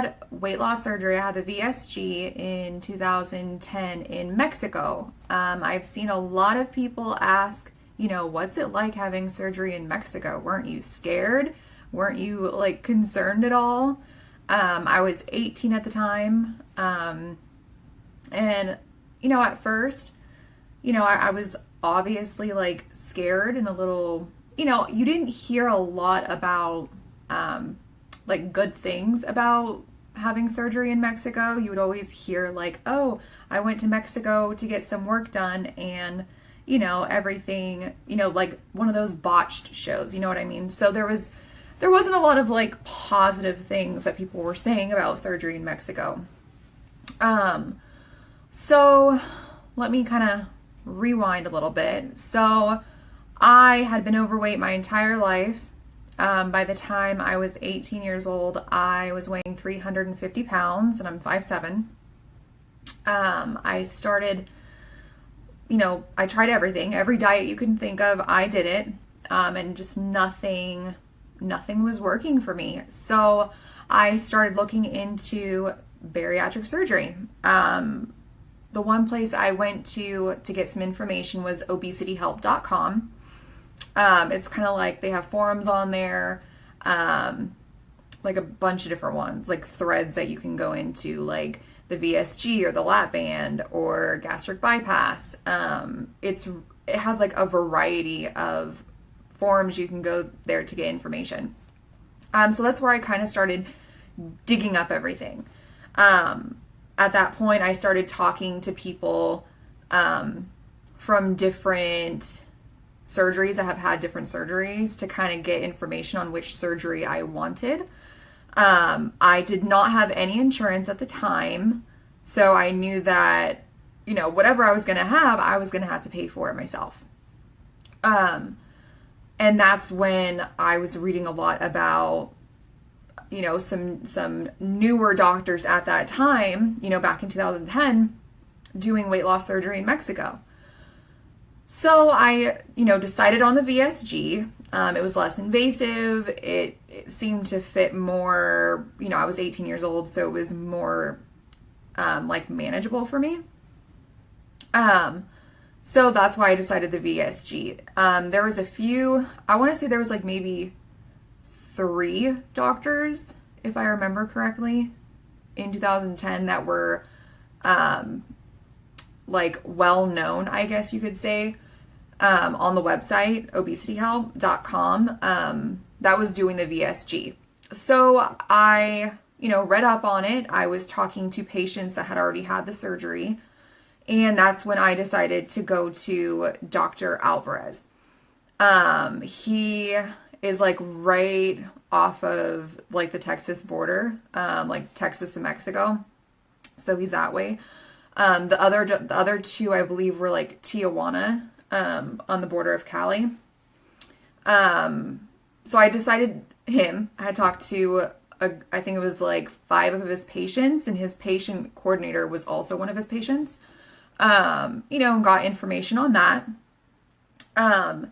had weight loss surgery. I had the VSG in 2010 in Mexico. I've seen a lot of people ask, what's it like having surgery in Mexico? Weren't you scared? Weren't you like concerned at all? I was 18 at the time. And, at first, I was obviously like scared and a little, you didn't hear a lot about, like good things about having surgery in Mexico. You would always hear like, oh, I went to Mexico to get some work done and, everything, like one of those botched shows, you know what I mean? So there wasn't a lot of like positive things that people were saying about surgery in Mexico. So let me kind of rewind a little bit. So I had been overweight my entire life. By the time I was 18 years old, I was weighing 350 pounds and I'm 5'7". I started, I tried everything, every diet you can think of, I did it. And just nothing was working for me. So I started looking into bariatric surgery. The one place I went to get some information was obesityhelp.com. It's kind of like they have forums on there, like a bunch of different ones, like threads that you can go into, like the VSG or the lap band or gastric bypass. It has like a variety of forums you can go there to get information. So that's where I kind of started digging up everything. At that point, I started talking to people from different surgeries that have had different surgeries to kind of get information on which surgery I wanted. I did not have any insurance at the time, so I knew that, whatever I was going to have to pay for it myself. And that's when I was reading a lot about, some newer doctors at that time, back in 2010, doing weight loss surgery in Mexico. So I, decided on the VSG. It was less invasive. It seemed to fit more, I was 18 years old, so it was more like manageable for me. So that's why I decided the VSG. There was a few, I want to say there was like maybe 3 doctors, if I remember correctly, in 2010 that were like well-known, I guess you could say, on the website, obesityhelp.com, that was doing the VSG. So I, read up on it. I was talking to patients that had already had the surgery, and that's when I decided to go to Dr. Alvarez. He is like right off of like the Texas border, like Texas and Mexico. So he's that way. The other 2, I believe, were like Tijuana, on the border of Cali. So I decided him. I had talked to, I think it was like 5 of his patients, and his patient coordinator was also one of his patients. And got information on that. I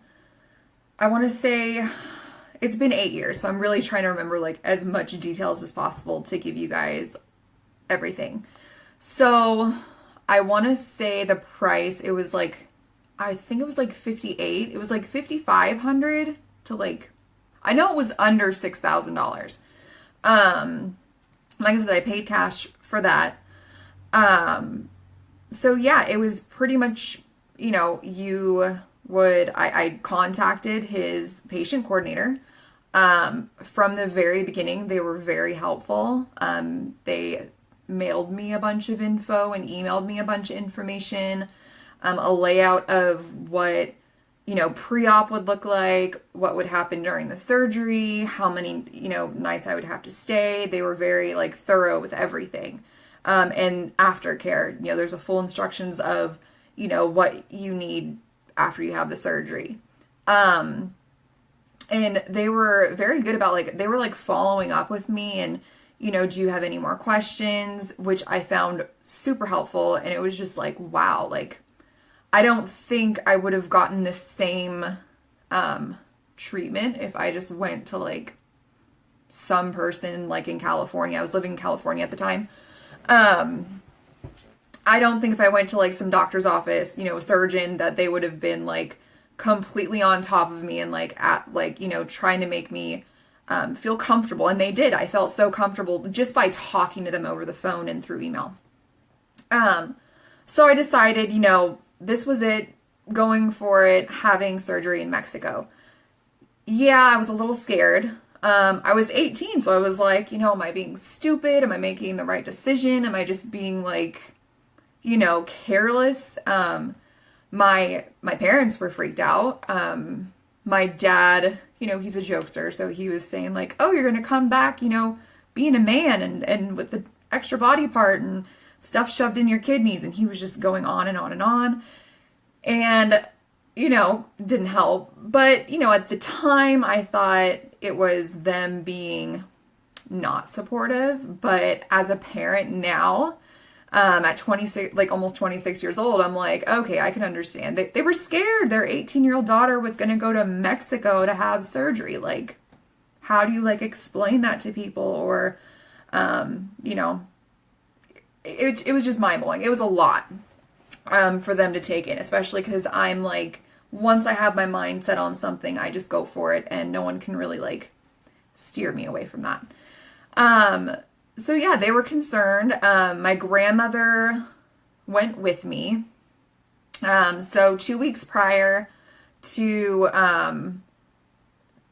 want to say it's been 8 years, so I'm really trying to remember like as much details as possible to give you guys everything. So I want to say the price, it was like, I think it was like 58. It was like 5,500 to like, I know it was under $6,000. Like I said, I paid cash for that. So yeah, it was pretty much, I contacted his patient coordinator. From the very beginning, they were very helpful. They mailed me a bunch of info and emailed me a bunch of information, a layout of what, pre-op would look like, what would happen during the surgery, how many, nights I would have to stay. They were very like thorough with everything. And aftercare, there's a full instructions of, what you need after you have the surgery. And they were very good about like, they were like following up with me and, do you have any more questions? Which I found super helpful. And it was just like, wow, like, I don't think I would have gotten the same treatment if I just went to like some person like in California. I was living in California at the time. I don't think if I went to like some doctor's office, a surgeon, that they would have been like completely on top of me and like trying to make me feel comfortable. And they did. I felt so comfortable just by talking to them over the phone and through email. So I decided, this was it, going for it, having surgery in Mexico. Yeah, I was a little scared. I was 18, so I was like, am I being stupid? Am I making the right decision? Am I just being like, careless? My parents were freaked out. My dad, he's a jokester, so he was saying like, oh, you're gonna come back, being a man and with the extra body part and stuff shoved in your kidneys, and he was just going on and on and on. And, didn't help. But, at the time I thought it was them being not supportive. But as a parent now, at 26, like almost 26 years old, I'm like, okay, I can understand. They were scared. Their 18-year-old daughter was going to go to Mexico to have surgery. Like, how do you like explain that to people? Or, it was just mind-blowing. It was a lot for them to take in, especially because I'm like, once I have my mind set on something, I just go for it, and no one can really like steer me away from that. So yeah, they were concerned. My grandmother went with me. So 2 weeks prior to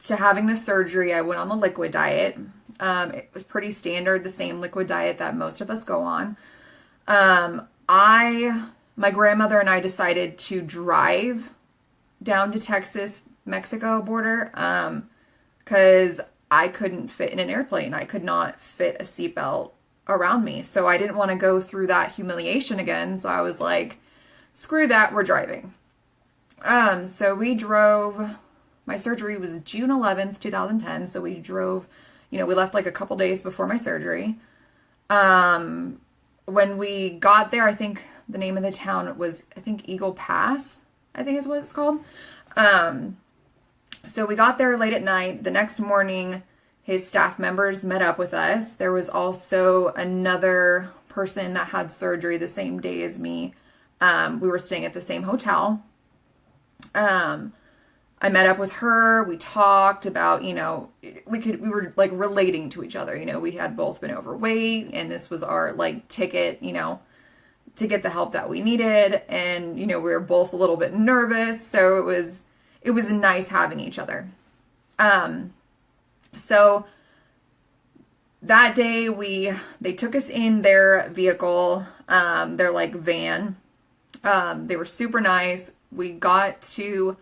having the surgery, I went on the liquid diet. It was pretty standard, the same liquid diet that most of us go on. My grandmother and I decided to drive down to Texas, Mexico border, because I couldn't fit in an airplane. I could not fit a seatbelt around me. So I didn't want to go through that humiliation again. So I was like, screw that, we're driving. So we drove. My surgery was June 11th, 2010. So we drove, we left like a couple days before my surgery. When we got there, I think the name of the town was, Eagle Pass, I think is what it's called. So we got there late at night. The next morning, his staff members met up with us. There was also another person that had surgery the same day as me. We were staying at the same hotel. I met up with her. We talked about, we were like relating to each other. We had both been overweight, and this was our like ticket, to get the help that we needed. And, we were both a little bit nervous. So it was nice having each other. So that day they took us in their vehicle, their like van. They were super nice. We got to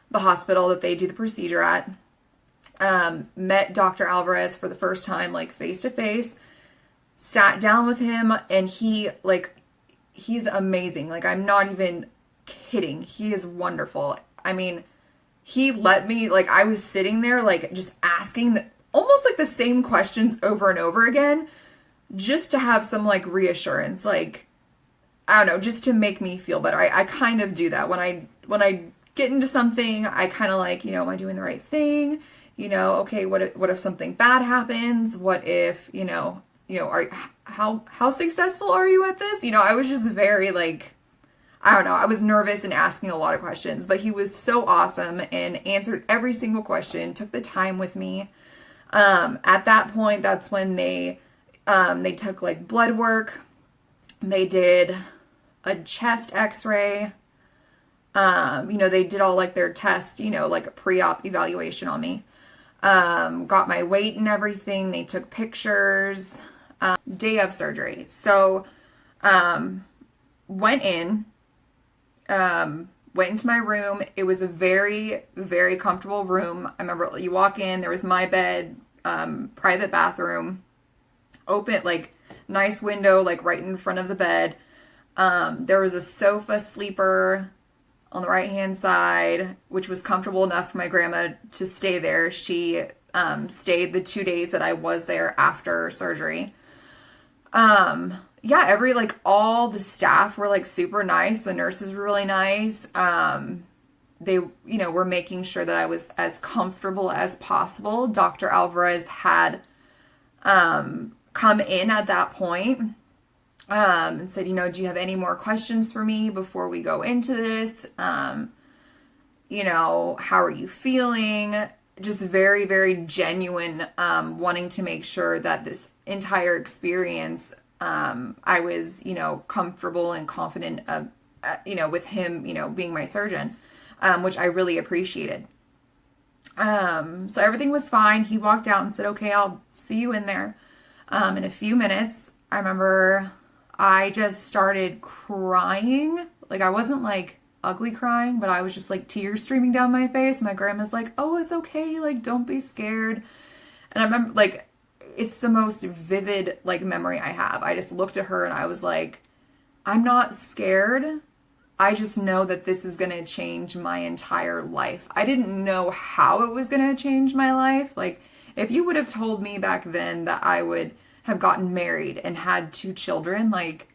the hospital that they do the procedure at. Met Dr. Alvarez for the first time, like face to face, sat down with him, and he's amazing. Like, I'm not even kidding. He is wonderful. I mean, he let me, like, I was sitting there, like, just asking almost like the same questions over and over again, just to have some, like, reassurance. Like, I don't know, just to make me feel better. I kind of do that. When I get into something, I kind of like, am I doing the right thing? Okay, what if something bad happens? What if, how successful are you at this? I was just very like, I don't know, I was nervous and asking a lot of questions, but he was so awesome and answered every single question, took the time with me. At that point, that's when they took like blood work. They did a chest x-ray. They did all like their tests, like a pre-op evaluation on me. Got my weight and everything. They took pictures. Day of surgery. So, went into my room. It was a very, very comfortable room. I remember you walk in, there was my bed, private bathroom, open, like nice window, like right in front of the bed. There was a sofa sleeper on the right-hand side, which was comfortable enough for my grandma to stay there. She stayed the 2 days that I was there after surgery. All the staff were like super nice. The nurses were really nice. they, were making sure that I was as comfortable as possible. Dr. Alvarez had come in at that point and said, do you have any more questions for me before we go into this? How are you feeling? Just very, very genuine, wanting to make sure that this entire experience, I was, comfortable and confident of, with him, being my surgeon, which I really appreciated. So everything was fine. He walked out and said, okay, I'll see you in there. In a few minutes, I remember I just started crying. Like, I wasn't like ugly crying, but I was just like tears streaming down my face. My grandma's like, oh, it's okay. Like, don't be scared. And I remember, like, it's the most vivid, like, memory I have. I just looked at her and I was like, I'm not scared. I just know that this is going to change my entire life. I didn't know how it was going to change my life. Like, if you would have told me back then that I would have gotten married and had 2 children, like,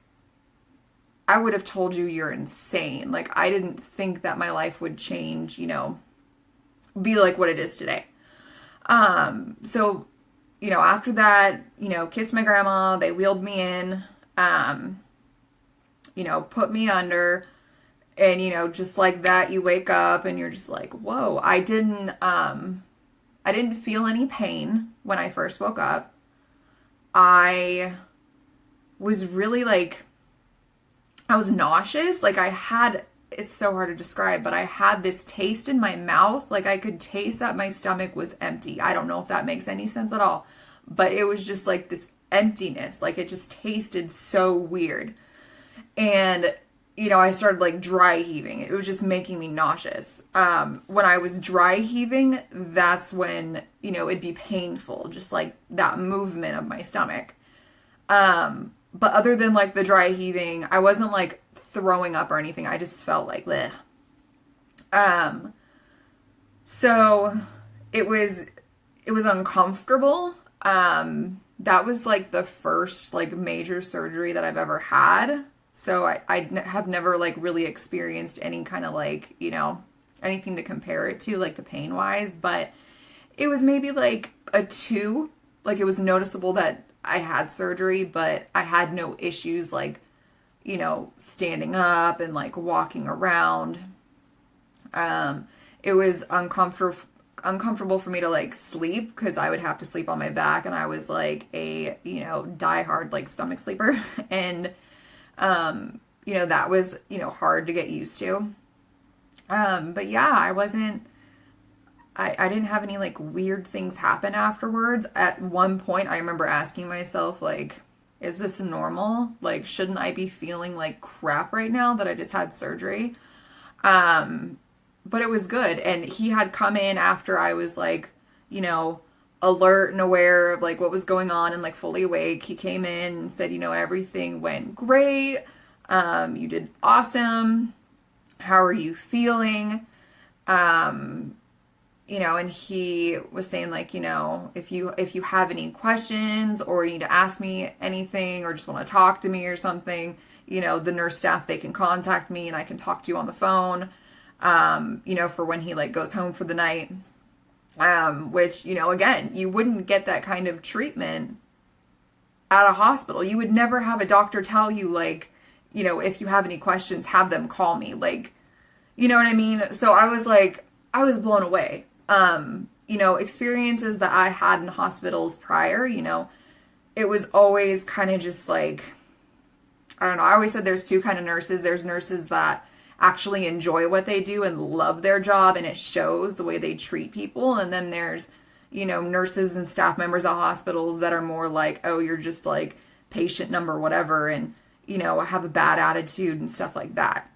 I would have told you you're insane. Like, I didn't think that my life would change, be like what it is today. So, after that, kissed my grandma, they wheeled me in, put me under, and, just like that, you wake up and you're just like, whoa, I didn't feel any pain when I first woke up. I was really like, I was nauseous. Like, it's so hard to describe, but I had this taste in my mouth. Like, I could taste that my stomach was empty. I don't know if that makes any sense at all, but it was just like this emptiness. Like, it just tasted so weird. And, I started like dry heaving. It was just making me nauseous. When I was dry heaving, that's when, it'd be painful, just like that movement of my stomach. But other than like the dry heaving, I wasn't like throwing up or anything. I just felt like bleh. So it was uncomfortable. That was like the first like major surgery that I've ever had. So I have never like really experienced any kind of like, anything to compare it to, like the pain wise, but it was maybe like a 2. Like, it was noticeable that I had surgery, but I had no issues like, standing up and like walking around. It was uncomfortable for me to like sleep because I would have to sleep on my back, and I was like a, diehard like stomach sleeper. And, that was, hard to get used to. But yeah, I didn't have any like weird things happen afterwards. At one point, I remember asking myself, like, is this normal? Like, shouldn't I be feeling like crap right now that I just had surgery? But it was good. And he had come in after I was like, alert and aware of like what was going on and like fully awake. He came in and said, everything went great. You did awesome. How are you feeling? And he was saying like, if you have any questions or you need to ask me anything or just want to talk to me or something, the nurse staff, they can contact me and I can talk to you on the phone, for when he like goes home for the night. Which, again, you wouldn't get that kind of treatment at a hospital. You would never have a doctor tell you like, if you have any questions, have them call me. Like, you know what I mean? So I was blown away. Experiences that I had in hospitals prior, it was always kind of just like, I don't know. I always said there's 2 kind of nurses. There's nurses that actually enjoy what they do and love their job, and it shows the way they treat people. And then there's, nurses and staff members at hospitals that are more like, oh, you're just like patient number whatever, and, have a bad attitude and stuff like that.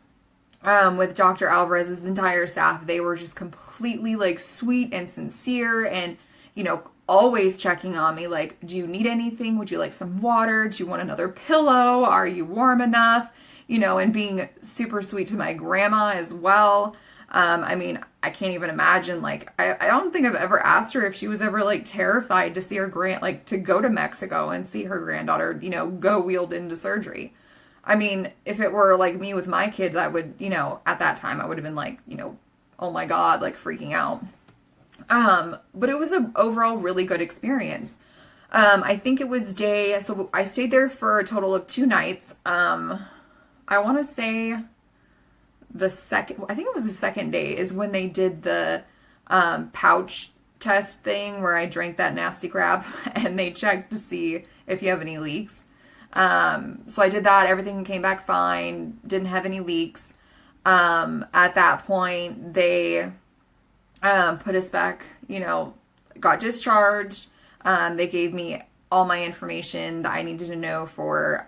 With Dr. Alvarez's entire staff, they were just completely like sweet and sincere and, always checking on me. Like, do you need anything? Would you like some water? Do you want another pillow? Are you warm enough? And being super sweet to my grandma as well. I can't even imagine, like, I don't think I've ever asked her if she was ever like terrified to see her to go to Mexico and see her granddaughter, go wheeled into surgery. If it were like me with my kids, I would, at that time, I would have been like, oh my God, like freaking out. But it was an overall really good experience. I think it was so I stayed there for a total of 2 nights. I want to say I think it was the second day is when they did the pouch test thing where I drank that nasty crap and they checked to see if you have any leaks. So I did that. Everything came back fine. Didn't have any leaks. At that point, they put us back, got discharged. They gave me all my information that I needed to know for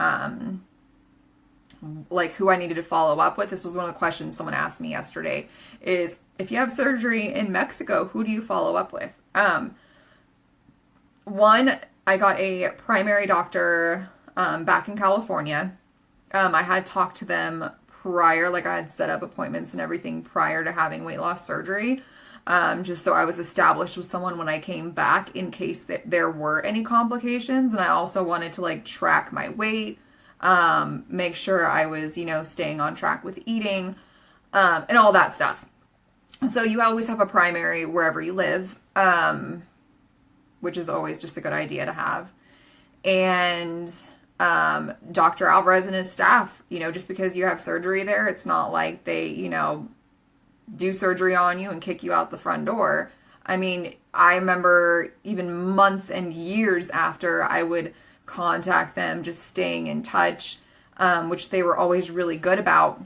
like who I needed to follow up with. This was one of the questions someone asked me yesterday is, if you have surgery in Mexico, who do you follow up with? One, I got a primary doctor back in California. I had talked to them prior, like I had set up appointments and everything prior to having weight loss surgery, just so I was established with someone when I came back in case that there were any complications. And I also wanted to like track my weight, make sure I was, staying on track with eating, and all that stuff. So you always have a primary wherever you live, which is always just a good idea to have. And Dr. Alvarez and his staff, just because you have surgery there, it's not like they, do surgery on you and kick you out the front door. I mean, I remember even months and years after, I would contact them, just staying in touch, which they were always really good about.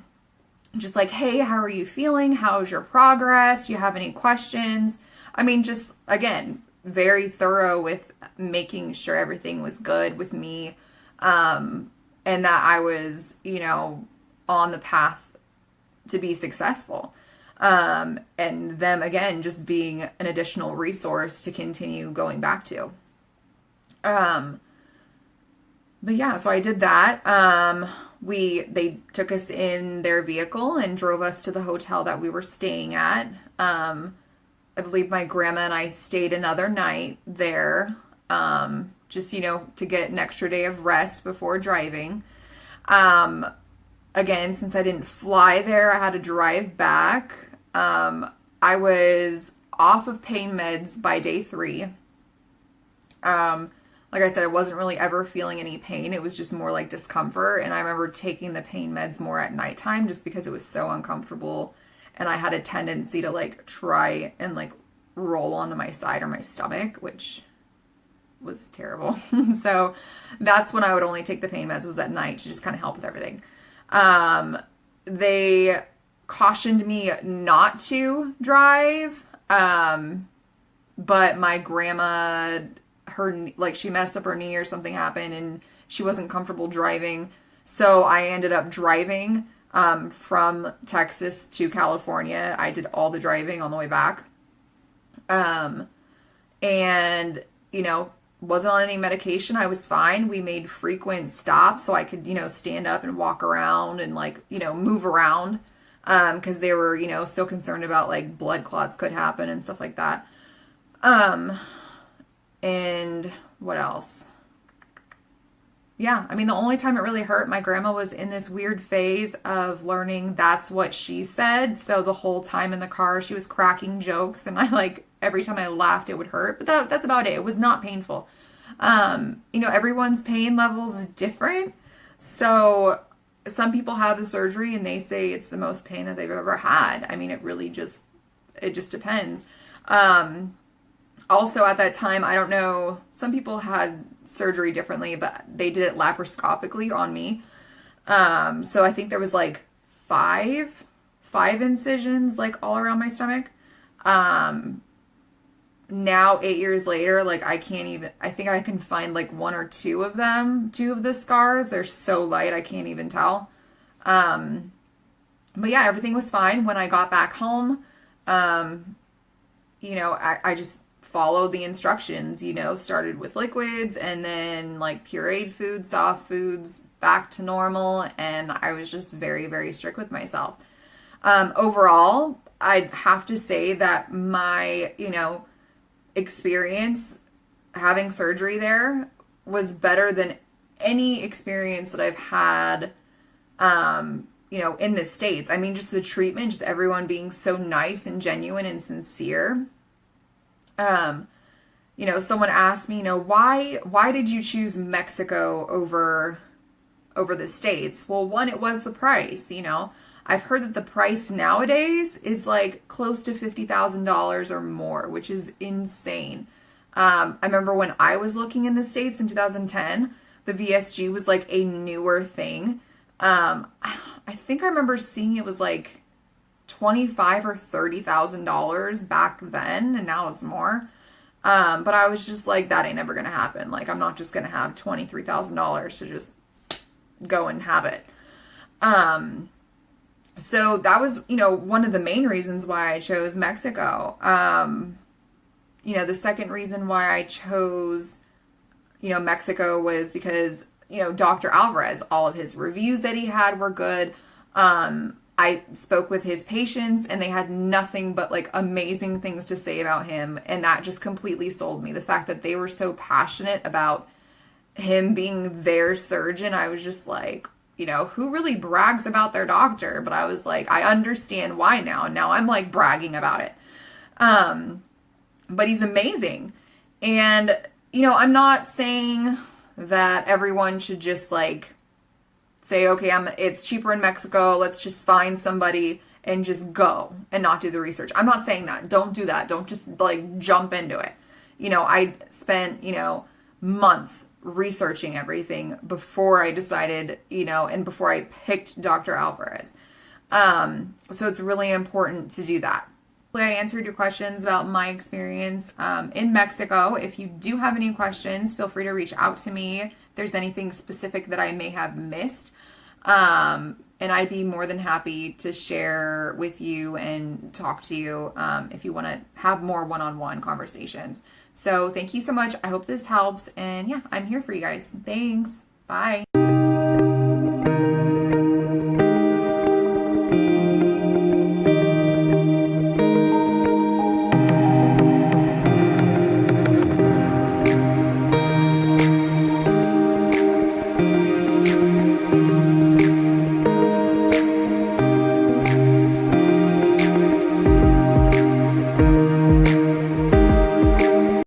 Just like, hey, how are you feeling? How's your progress? Do you have any questions? I mean, just, again, very thorough with making sure everything was good with me, and that I was, on the path to be successful. And them, again, just being an additional resource to continue going back to. But yeah, so I did that. They took us in their vehicle and drove us to the hotel that we were staying at. I believe my grandma and I stayed another night there, just, to get an extra day of rest before driving. Again, since I didn't fly there, I had to drive back. I was off of pain meds by day 3. Like I said, I wasn't really ever feeling any pain. It was just more like discomfort. And I remember taking the pain meds more at nighttime just because it was so uncomfortable. And I had a tendency to like try and like roll onto my side or my stomach, which was terrible. So that's when I would only take the pain meds, was at night, to just kind of help with everything. They cautioned me not to drive. But my grandma, she messed up her knee or something happened and she wasn't comfortable driving. So I ended up driving from Texas to California. I did all the driving on the way back. And, wasn't on any medication. I was fine. We made frequent stops so I could, stand up and walk around and move around. Cause they were, still concerned about like blood clots could happen and stuff like that. And what else? Yeah, I mean, the only time it really hurt, my grandma was in this weird phase of learning that's what she said. So the whole time in the car, she was cracking jokes and every time I laughed, it would hurt. But that's about it. It was not painful. Everyone's pain level is different. So some people have the surgery and they say it's the most pain that they've ever had. I mean, it just depends. Also at that time, I don't know, some people had surgery differently, but they did it laparoscopically on me. So I think there was five incisions all around my stomach. Now 8 years later, I think I can find 1 or 2 of them, 2 of the scars. They're so light, I can't even tell. But yeah, everything was fine. When I got back home, I just followed the instructions, started with liquids and then pureed foods, soft foods, back to normal. And I was just very, very strict with myself. Overall, I'd have to say that my, experience having surgery there was better than any experience that I've had, in the States. I mean, just the treatment, just everyone being so nice and genuine and sincere. Someone asked me, why did you choose Mexico over the States? Well, one, it was the price. I've heard that the price nowadays is like close to $50,000 or more, which is insane. I remember when I was looking in the States in 2010, the VSG was like a newer thing. I think I remember seeing it was like $25,000 or $30,000 back then, and now it's more. But I was just like, that ain't never gonna happen. Like, I'm not just gonna have $23,000 to just go and have it. So that was, one of the main reasons why I chose Mexico. The second reason why I chose, Mexico was because, Dr. Alvarez, all of his reviews that he had were good. I spoke with his patients and they had nothing but like amazing things to say about him. And that just completely sold me. The fact that they were so passionate about him being their surgeon, I was just like, who really brags about their doctor? But I was like, I understand why now. Now I'm like bragging about it. But he's amazing. And, I'm not saying that everyone should just like say, okay, it's cheaper in Mexico. Let's just find somebody and just go and not do the research. I'm not saying that. Don't do that. Don't just like jump into it. I spent, months researching everything before I decided, and before I picked Dr. Alvarez. So it's really important to do that. I answered your questions about my experience in Mexico. If you do have any questions, feel free to reach out to me if there's anything specific that I may have missed. And I'd be more than happy to share with you and talk to you if you want to have more one-on-one conversations. So thank you so much. I hope this helps. And yeah, I'm here for you guys. Thanks. Bye.